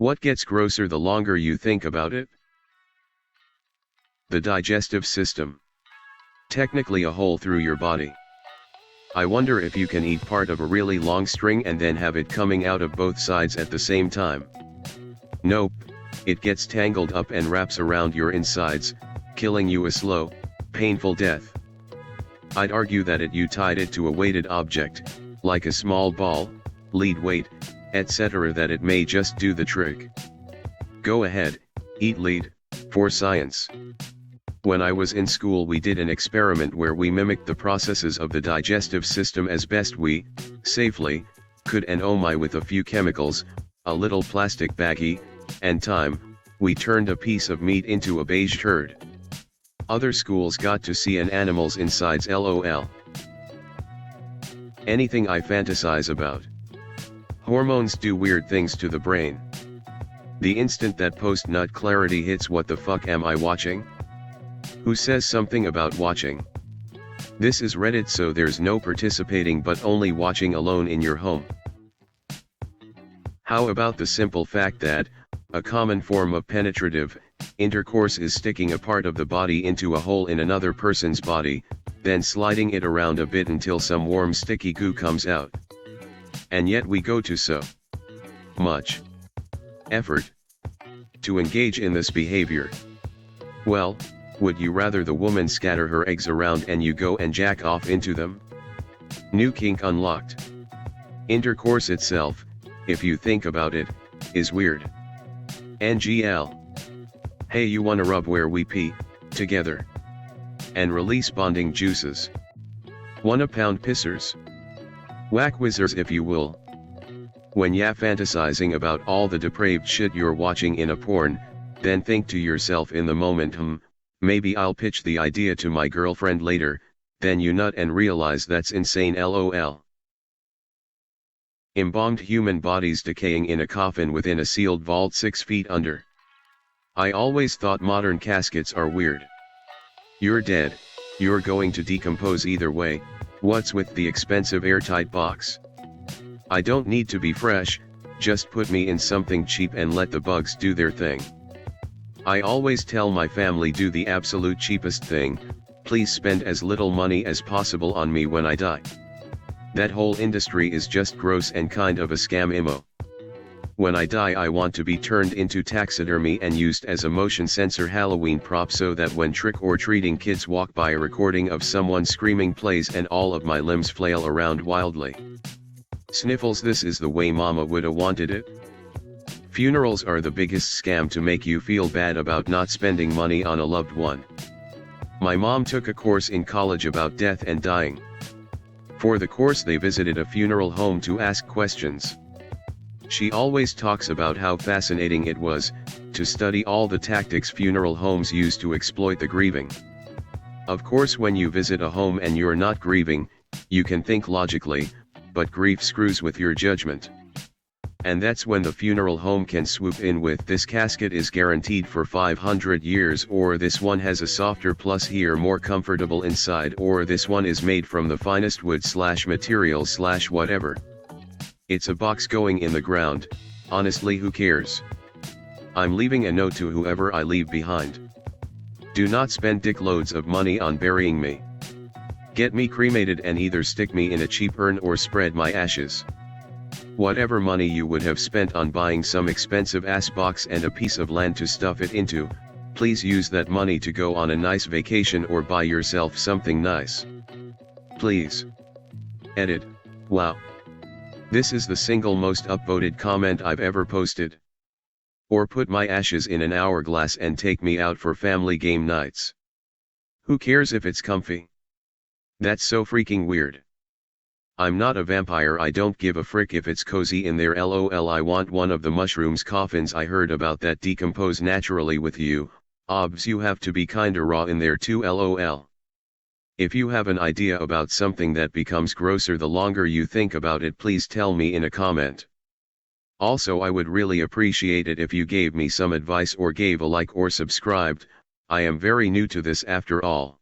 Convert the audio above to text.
What gets grosser the longer you think about it? The digestive system. Technically a hole through your body. I wonder if you can eat part of a really long string and then have it coming out of both sides at the same time. Nope, it gets tangled up and wraps around your insides, killing you a slow, painful death. I'd argue that you tied it to a weighted object, like a small ball, lead weight, etc., that it may just do the trick. Go ahead, eat lead, for science. When I was in school we did an experiment where we mimicked the processes of the digestive system as best we, safely, could, and oh my, with a few chemicals, a little plastic baggie, and time, we turned a piece of meat into a beige turd. Other schools got to see an animal's insides, lol. Anything I fantasize about. Hormones do weird things to the brain. The instant that post-nut clarity hits, what the fuck am I watching? Who says something about watching? This is Reddit, so there's no participating but only watching alone in your home. How about the simple fact that a common form of penetrative intercourse is sticking a part of the body into a hole in another person's body, then sliding it around a bit until some warm sticky goo comes out. And yet we go to so much effort to engage in this behavior. Well, would you rather the woman scatter her eggs around and you go and jack off into them? New kink unlocked. Intercourse itself, if you think about it, is weird. NGL. Hey, you wanna rub where we pee together and release bonding juices? Wanna pound pissers? Whack whizzers, if you will. When ya fantasizing about all the depraved shit you're watching in a porn, then think to yourself in the moment, maybe I'll pitch the idea to my girlfriend later, then you nut and realize that's insane, lol. Embalmed human bodies decaying in a coffin within a sealed vault 6 feet under. I always thought modern caskets are weird. You're dead, you're going to decompose either way, what's with the expensive airtight box? I don't need to be fresh, just put me in something cheap and let the bugs do their thing. I always tell my family, do the absolute cheapest thing, please spend as little money as possible on me when I die. That whole industry is just gross and kind of a scam imo. When I die I want to be turned into taxidermy and used as a motion sensor Halloween prop so that when trick-or-treating kids walk by, a recording of someone screaming plays and all of my limbs flail around wildly. Sniffles, this is the way mama woulda wanted it. Funerals are the biggest scam to make you feel bad about not spending money on a loved one. My mom took a course in college about death and dying. For the course they visited a funeral home to ask questions. She always talks about how fascinating it was to study all the tactics funeral homes use to exploit the grieving. Of course, when you visit a home and you're not grieving, you can think logically, but grief screws with your judgment. And that's when the funeral home can swoop in with, this casket is guaranteed for 500 years, or this one has a softer plus here, more comfortable inside, or this one is made from the finest wood / material / whatever. It's a box going in the ground, honestly who cares? I'm leaving a note to whoever I leave behind. Do not spend dick loads of money on burying me. Get me cremated and either stick me in a cheap urn or spread my ashes. Whatever money you would have spent on buying some expensive ass box and a piece of land to stuff it into, please use that money to go on a nice vacation or buy yourself something nice. Please. Edit. Wow. This is the single most upvoted comment I've ever posted. Or put my ashes in an hourglass and take me out for family game nights. Who cares if it's comfy? That's so freaking weird. I'm not a vampire, I don't give a frick if it's cozy in there, lol. I want one of the mushrooms coffins I heard about that decompose naturally with you, obvs you have to be kinda raw in there too, lol. If you have an idea about something that becomes grosser the longer you think about it, please tell me in a comment. Also, I would really appreciate it if you gave me some advice or gave a like or subscribed. I am very new to this after all.